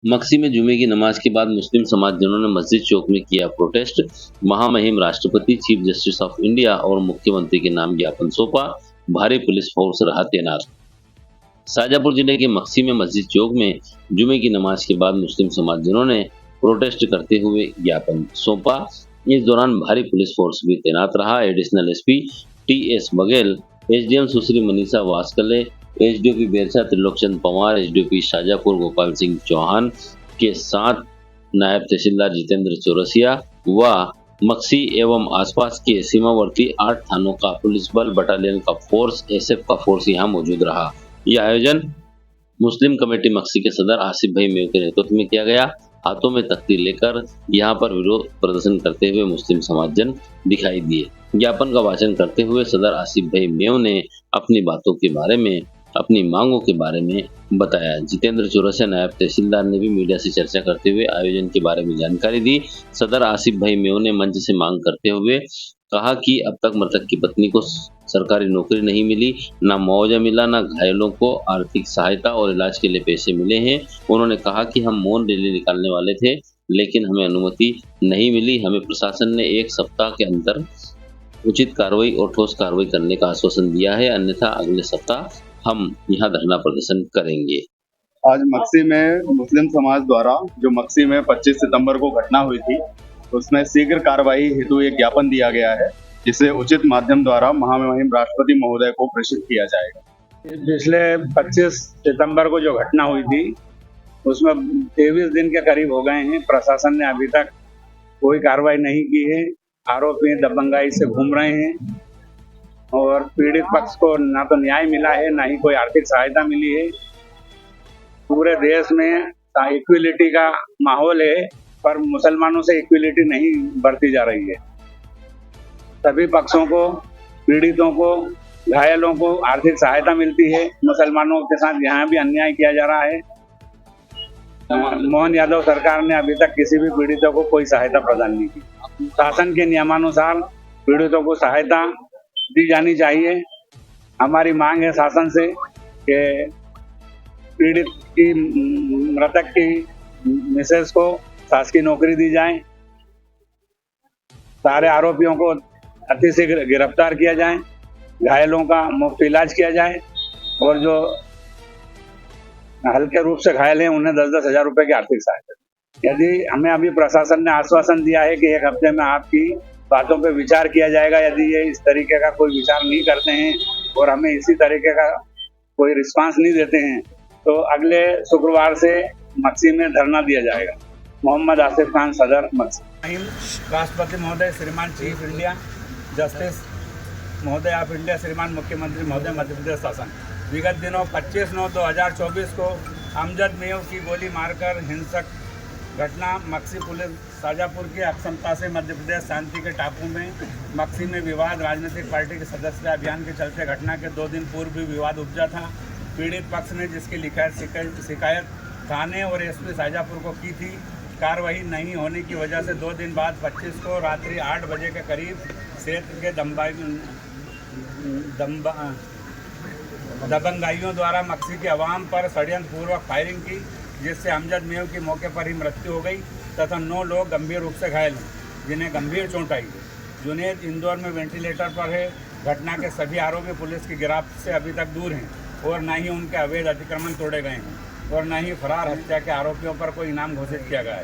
मक्सी में जुमे की नमाज के बाद मुस्लिम समाजजनों ने मस्जिद चौक में किया प्रोटेस्ट। महामहिम राष्ट्रपति, चीफ जस्टिस ऑफ इंडिया और मुख्यमंत्री के नाम ज्ञापन सौंपा। भारी पुलिस फोर्स रहा तैनात। शाजापुर जिले के मक्सी में मस्जिद चौक में जुमे की नमाज के बाद मुस्लिम समाजजनों ने प्रोटेस्ट करते हुए ज्ञापन सौंपा। इस दौरान भारी पुलिस फोर्स भी तैनात रहा। Additional SP T S. Baghel, SDM Sushri Manisha Waskle, SDOP Bersa Trilokchand Pawar, SDOP Shajapur Gopal Singh Chauhan के साथ नायब तहसीलदार जितेंद्र चौरसिया व मक्सी एवं आसपास के सीमावर्ती 8 थानों का पुलिस बल बटालियन का फोर्स, एसएफ का फोर्स यहां मौजूद रहा। यह आयोजन मुस्लिम कमेटी मक्सी के सदर आसिफ भाई मेव के नेतृत्व में किया गया। हाथों में तख्ती लेकर यहां पर विरोध प्रदर्शन करते हुए मुस्लिम समाजजन दिखाई दिए। ज्ञापन का वाचन करते हुए सदर आसिफ भाई मेव ने अपनी बातों के बारे में, अपनी मांगों के बारे में बताया। जितेंद्र चौरसिया नायब तहसीलदार ने भी मीडिया से चर्चा करते हुए आयोजन के बारे में जानकारी दी। सदर आसिफ भाई मेव ने मंच से मांग करते हुए कहा कि अब तक मृतक की पत्नी को सरकारी नौकरी नहीं मिली, ना मुआवजा मिला, ना घायलों को आर्थिक सहायता और इलाज के लिए पैसे मिले हैं। उन्होंने कहा कि हम मौन रैली निकालने वाले थे, लेकिन हमें अनुमति नहीं मिली। हमें प्रशासन ने 1 सप्ताह के अंदर उचित कार्रवाई और ठोस कार्रवाई करने का आश्वासन दिया है, अन्यथा अगले सप्ताह हम यहाँ धरना प्रदर्शन करेंगे। आज मक्सी में मुस्लिम समाज द्वारा जो मक्सी में 25 सितंबर को घटना हुई थी, उसमें शीघ्र कार्रवाई हेतु एक ज्ञापन दिया गया है, जिसे उचित माध्यम द्वारा महामहिम राष्ट्रपति महोदय को प्रेषित किया जाएगा। पिछले 25 सितंबर को जो घटना हुई थी, उसमें 23 दिन के करीब हो गए हैं। प्रशासन ने अभी तक कोई कार्रवाई नहीं की है। आरोपी दबंगाई से घूम रहे हैं और पीड़ित पक्ष को ना तो न्याय मिला है, ना ही कोई आर्थिक सहायता मिली है। पूरे देश में इक्विलिटी का माहौल है, पर मुसलमानों से इक्विलिटी नहीं बरती जा रही है। सभी पक्षों को, पीड़ितों को, घायलों को आर्थिक सहायता मिलती है। मुसलमानों के साथ यहाँ भी अन्याय किया जा रहा है। मोहन यादव सरकार ने अभी तक किसी भी पीड़ितों को कोई सहायता प्रदान नहीं की। शासन के नियमानुसार पीड़ितों को सहायता दी जानी चाहिए। हमारी मांग है शासन से कि पीड़ित की, मृतक की मिसेज को शासकीय नौकरी दी जाए। सारे आरोपियों को अतिशीघ्र गिरफ्तार किया जाए, घायलों का मुफ्त इलाज किया जाए और जो हल्के रूप से घायल हैं उन्हें 10-10 हजार रुपए की आर्थिक सहायता। यदि हमें अभी प्रशासन ने आश्वासन दिया है कि 1 हफ्ते में आपकी बातों पे विचार किया जाएगा, यदि ये इस तरीके का कोई विचार नहीं करते हैं और हमें इसी तरीके का कोई रिस्पांस नहीं देते हैं, तो अगले शुक्रवार से मक्सी में धरना दिया जाएगा। मोहम्मद आसिफ खान, सदर, मक्सी। राष्ट्रपति महोदय, श्रीमान चीफ इंडिया जस्टिस महोदय ऑफ इंडिया, श्रीमान मुख्यमंत्री महोदय मध्य प्रदेश शासन, विगत दिनों 25/9/2024 को अमजद मेव की गोली मारकर हिंसक घटना मक्सी पुलिस शाजापुर की अक्षमता से मध्य प्रदेश शांति के टापू में मक्सी में विवाद राजनीतिक पार्टी के सदस्यता अभियान के चलते घटना के 2 दिन पूर्व भी विवाद उपजा था। पीड़ित पक्ष ने जिसकी शिकायत थाने और एसपी शाजापुर को की थी, कार्रवाई नहीं होने की वजह से 2 दिन बाद 25 को रात्रि 8 बजे के करीब क्षेत्र के दबंगाइयों द्वारा मक्सी के अवाम पर षड्यंत्रपूर्वक फायरिंग की, जिससे अमजद मेव की मौके पर ही मृत्यु हो गई तथा 9 लोग गंभीर रूप से घायल हैं, जिन्हें गंभीर चोट आई है। जुनेद इंदौर में वेंटिलेटर पर है। घटना के सभी आरोपी पुलिस की गिरफ्त से अभी तक दूर हैं और न ही उनके अवैध अतिक्रमण तोड़े गए हैं और न ही फरार हत्या के आरोपियों पर कोई इनाम घोषित किया गया है।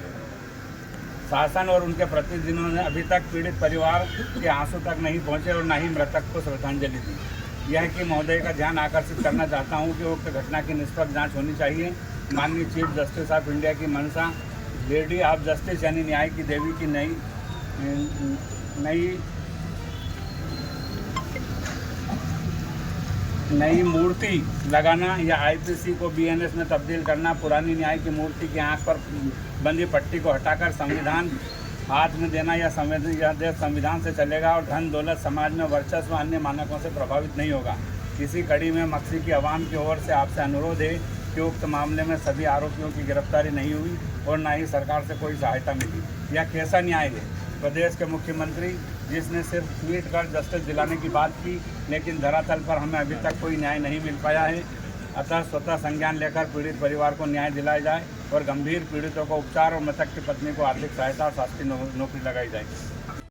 शासन और उनके प्रतिनिधियों ने अभी तक पीड़ित परिवार के आंसू तक नहीं पहुँचे और न ही मृतक को श्रद्धांजलि दी। यह कि महोदय का ध्यान आकर्षित करना चाहता हूं कि उक्त घटना की निष्पक्ष जांच होनी चाहिए। माननीय चीफ जस्टिस ऑफ इंडिया की मंशा, लेडी ऑफ जस्टिस यानी न्याय की देवी की नई मूर्ति लगाना या आईपीसी को बीएनएस में तब्दील करना, पुरानी न्याय की मूर्ति की आंख पर बंधी पट्टी को हटाकर संविधान हाथ में देना, यह देश संविधान से चलेगा और धन दौलत समाज में वर्चस्व अन्य मानकों से प्रभावित नहीं होगा। इसी कड़ी में मक्सी की आवाम की ओर से आपसे अनुरोध है कि उक्त मामले में सभी आरोपियों की गिरफ्तारी नहीं हुई और न ही सरकार से कोई सहायता मिली। यह कैसा न्याय है? प्रदेश के मुख्यमंत्री जिसने सिर्फ ट्वीट कर जस्टिस दिलाने की बात की, लेकिन धरातल पर हमें अभी तक कोई न्याय नहीं मिल पाया है। अतः स्वतः संज्ञान लेकर पीड़ित परिवार को न्याय दिलाया जाए। और गंभीर पीड़ितों को उपचार और मृतक की पत्नी को आर्थिक सहायता और शासकीय नौकरी लगाई जाए।